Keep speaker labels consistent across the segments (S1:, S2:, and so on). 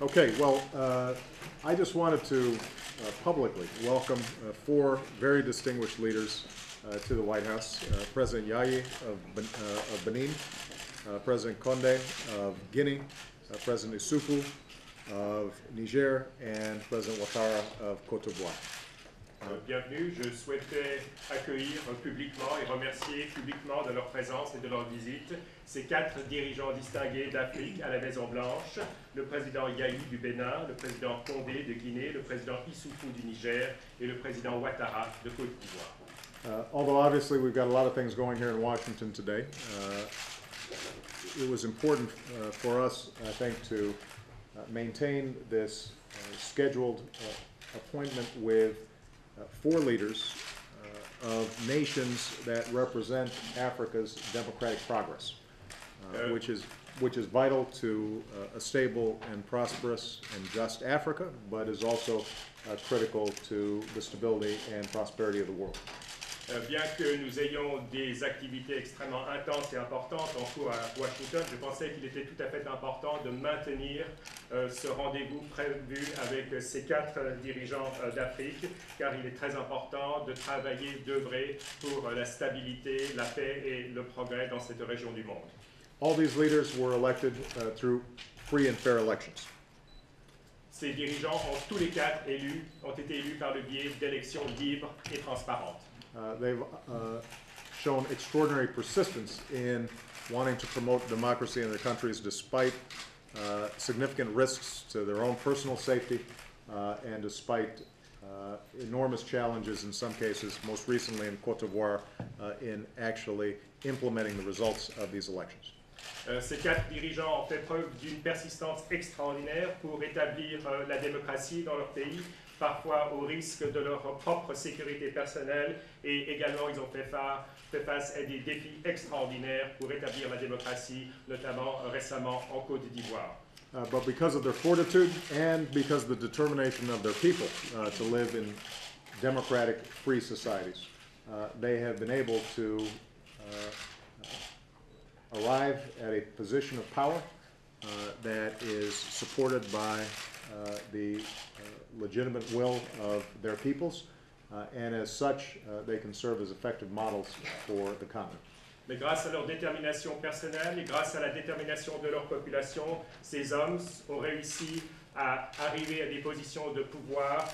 S1: Okay, well, I just wanted to publicly welcome four very distinguished leaders to the White House. President Yayi of Benin, President Conde of Guinea, President Issoufou of Niger, and President Ouattara of Côte d'Ivoire.
S2: Bienvenue, je souhaitais accueillir publiquement et remercier publiquement de leur présence et de leur visite ces quatre dirigeants distingués d'Afrique à la Maison Blanche, le président Yayi du Bénin, le président Conde de Guinée, le président Issoufou du Niger et le président Ouattara de Côte d'Ivoire.
S1: Although obviously we've got a lot of things going here in Washington today, it was important for us, I think, to maintain this scheduled appointment with four leaders of nations that represent Africa's democratic progress, which is vital to a stable and prosperous and just Africa, but is also critical to the stability and prosperity of the world.
S2: Bien que nous ayons des activités extrêmement intenses et importantes en cours à Washington, je pensais qu'il était tout à fait important de maintenir ce rendez-vous prévu avec ces quatre dirigeants d'Afrique, car il est très important de travailler, d'œuvrer pour la stabilité, la paix et le progrès dans cette région du monde.
S1: All these leaders were elected through free and fair elections.
S2: Ces dirigeants tous les quatre ont été élus par le biais d'élections libres et transparentes.
S1: They've shown extraordinary persistence in wanting to promote democracy in their countries despite significant risks to their own personal safety and despite enormous challenges in some cases, most recently in Côte d'Ivoire, in actually implementing the results of these elections.
S2: Ces quatre dirigeants ont fait preuve d'une persistance extraordinaire pour établir la démocratie dans leur pays, parfois au risque de leur propre sécurité personnelle, et également ils ont fait face à des défis extraordinaires pour établir la démocratie, notamment récemment en Côte d'Ivoire.
S1: But because of their fortitude and because of the determination of their people to live in democratic, free societies, they have been able to arrive at a position of power that is supported by the legitimate will of their peoples, and as such, they can serve as effective models for the continent.
S2: Mais grâce à leur détermination personnelle et grâce à la détermination de leur population, ces hommes ont réussi à arriver à des positions de pouvoir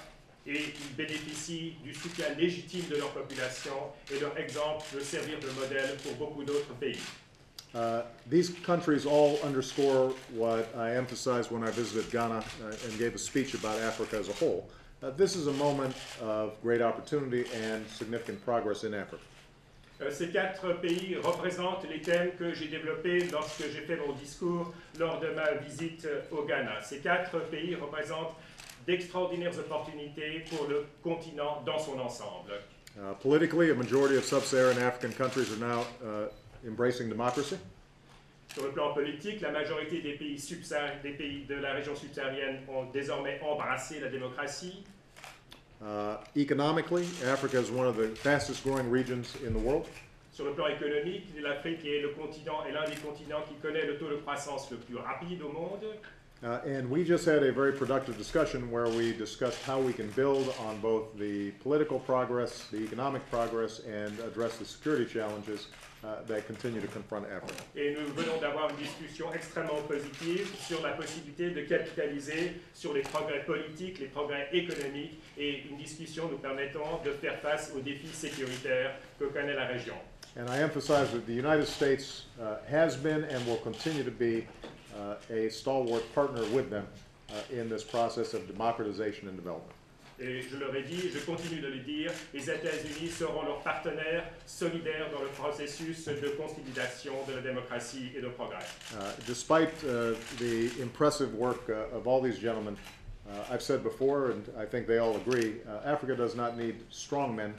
S2: et ils bénéficient du soutien légitime de leur population et leur exemple peut servir de modèle pour beaucoup d'autres pays.
S1: These countries all underscore what I emphasized when I visited Ghana and gave a speech about Africa as a whole. This is a moment of great opportunity and significant progress in Africa.
S2: Ces quatre pays représentent les thèmes que j'ai développés lorsque j'ai fait mon discours lors de ma visite au Ghana. Ces quatre pays représentent d'extraordinaires opportunités pour le continent dans son ensemble.
S1: Politically, a majority of sub-Saharan African countries are now embracing democracy.
S2: Sur le plan politique, la majorité des pays de la région subsaharienne ont désormais embrassé la démocratie.
S1: Economically, Africa is one of the fastest growing regions in the world.
S2: Sur le plan économique, l'Afrique est l'un des continents qui connaît le taux de croissance le plus rapide au monde.
S1: And we just had a very productive discussion where we discussed how we can build on both the political progress, the economic progress, and address the security challenges that continue to confront Africa.
S2: Et nous venons d'avoir une discussion extrêmement positive sur la possibilité de capitaliser sur les progrès politiques, les progrès économiques et une discussion nous permettant de faire face aux défis sécuritaires que connaît la région.
S1: And I emphasize that the United States has been and will continue to be a stalwart partner with them in this process of democratization and development.
S2: Et je leur ai dit, je continue de le dire, les États-Unis seront leurs partenaires solidaires dans le processus de consolidation de la démocratie et de progrès.
S1: Despite the impressive work of all these gentlemen, I've said before, and I think they all agree, Africa does not need strong men,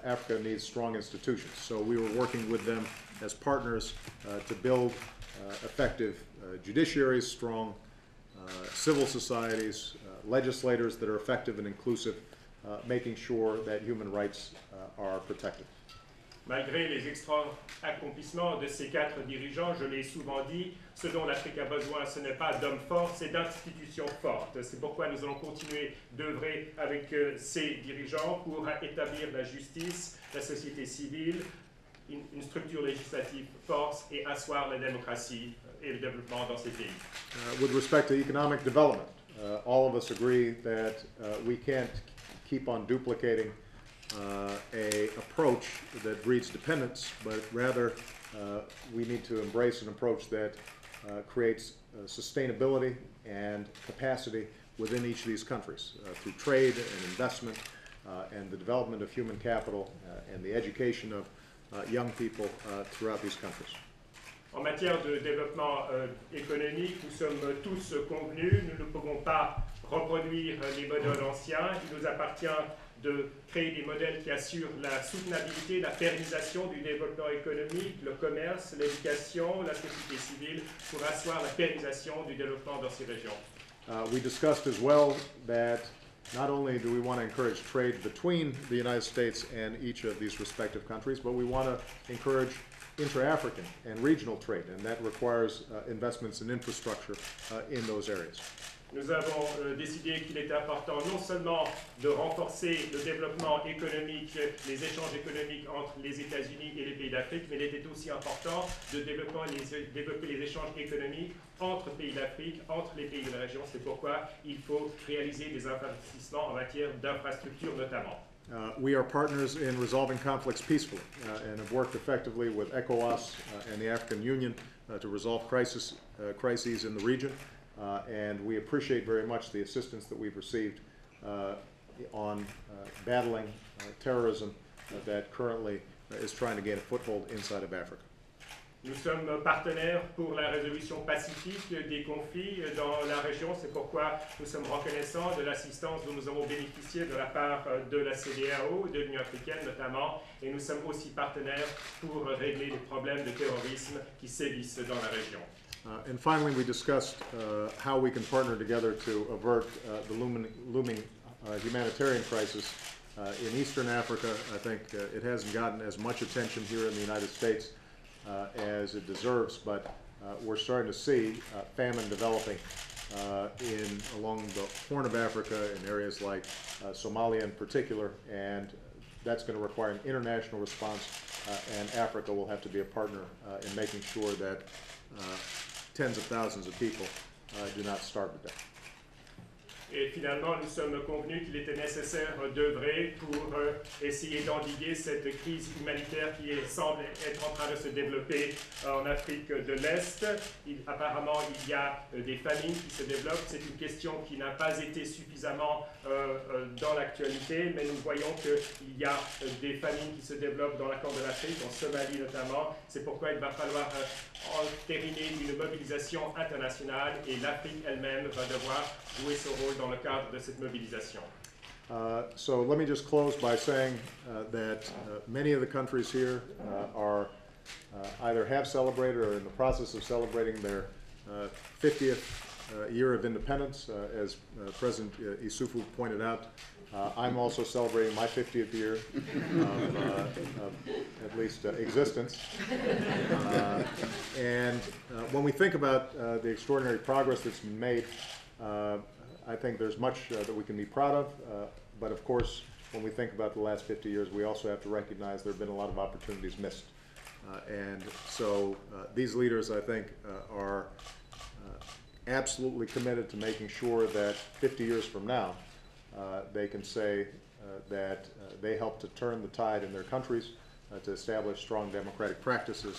S1: Africa needs strong institutions. So we were working with them as partners to build effective judiciaries, strong civil societies, legislators that are effective and inclusive, making sure that human rights are protected.
S2: Malgré les extra accomplissements de ces 4 dirigeants, je l'ai souvent dit, ce dont l'Afrique a besoin, ce n'est pas d'hommes forts, c'est d'institutions fortes. C'est pourquoi nous allons continuer d'œuvrer avec ces dirigeants pour établir la justice, la société civile, une structure législative forte et asseoir la démocratie et le développement dans ces pays.
S1: With respect to economic development, all of us agree that we can't keep on duplicating a approach that breeds dependence, but rather we need to embrace an approach that creates sustainability and capacity within each of these countries through trade and investment and the development of human capital and the education of young people throughout these countries.
S2: En matière de développement économique, nous sommes tous convenus, nous ne pouvons pas reproduire les modèles anciens. Il nous appartient de créer des modèles qui assurent la soutenabilité, la pérennisation du développement économique, le commerce, l'éducation, la société civile, pour asseoir la pérennisation du développement dans ces régions.
S1: We discussed as well that not only do we want to encourage trade between the United States and each of these respective countries, but we want to encourage intra-African and regional trade, and that requires investments in infrastructure in those areas.
S2: Nous avons décidé qu'il était important non seulement de renforcer le développement économique, les échanges économiques entre les États-Unis et les pays d'Afrique, mais il était aussi important de développer les échanges économiques entre pays d'Afrique, entre les pays de la région. C'est pourquoi il faut réaliser des investissements en matière d'infrastructures notamment.
S1: We are partners in resolving conflicts peacefully and have worked effectively with ECOWAS and the African Union to resolve crises in the region. And we appreciate very much the assistance that we've received on battling terrorism that currently is trying to gain a foothold inside of Africa.
S2: Nous sommes partenaires pour la résolution pacifique des conflits dans la région. C'est pourquoi nous sommes reconnaissants de l'assistance dont nous avons bénéficié de la part de la CEDEAO, de l'Union africaine notamment. Et nous sommes aussi partenaires pour régler les problèmes de terrorisme qui sévissent dans la région.
S1: And finally, we discussed how we can partner together to avert the looming humanitarian crisis in Eastern Africa. I think it hasn't gotten as much attention here in the United States as it deserves, but we're starting to see famine developing along the Horn of Africa in areas like Somalia in particular, and that's going to require an international response, and Africa will have to be a partner in making sure that tens of thousands of people do not starve to death.
S2: Et finalement, nous sommes convenus qu'il était nécessaire d'œuvrer pour essayer d'endiguer cette crise humanitaire qui semble être en train de se développer en Afrique de l'Est. Apparemment, il y a des famines qui se développent. C'est une question qui n'a pas été suffisamment dans l'actualité, mais nous voyons qu'il y a des famines qui se développent dans la Corne de l'Afrique, en Somalie notamment. C'est pourquoi il va falloir entériner une mobilisation internationale et l'Afrique elle-même va devoir jouer ce rôle dans le cadre de cette mobilisation.
S1: So let me just close by saying that many of the countries here are either have celebrated or in the process of celebrating their 50th year of independence. As President Issoufou pointed out, I'm also celebrating my 50th year of at least existence. And when we think about the extraordinary progress that's been made, I think there's much that we can be proud of, but of course, when we think about the last 50 years, we also have to recognize there have been a lot of opportunities missed. And so these leaders, I think, are absolutely committed to making sure that 50 years from now, they can say that they helped to turn the tide in their countries, to establish strong democratic practices,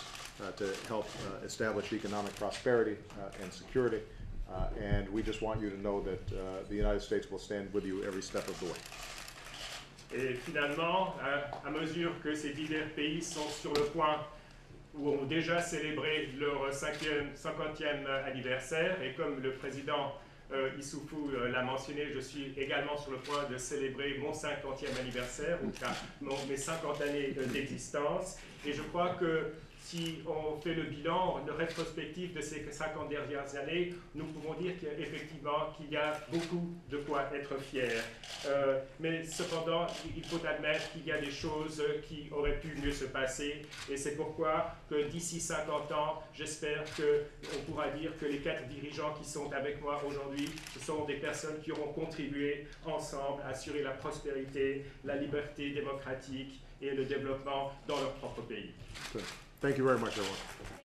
S1: to help establish economic prosperity and security. And we just want you to know that the United States will stand with you every step of the way.
S2: Et finalement, à mesure que ces divers pays sont sur le point ou ont déjà célébré leur 50e anniversaire, et comme le président Issoufou l'a mentionné, je suis également sur le point de célébrer mon 50e anniversaire, ou mes 50 années d'existence, et je crois que si on fait le bilan, le rétrospectif de ces 50 dernières années, nous pouvons dire qu'effectivement qu'il y a beaucoup de quoi être fier. Mais cependant, il faut admettre qu'il y a des choses qui auraient pu mieux se passer, et c'est pourquoi que d'ici 50 ans, j'espère qu'on pourra dire que les 4 dirigeants qui sont avec moi aujourd'hui, ce sont des personnes qui auront contribué ensemble à assurer la prospérité, la liberté démocratique et le développement dans leur propre pays.
S1: Thank you very much, everyone.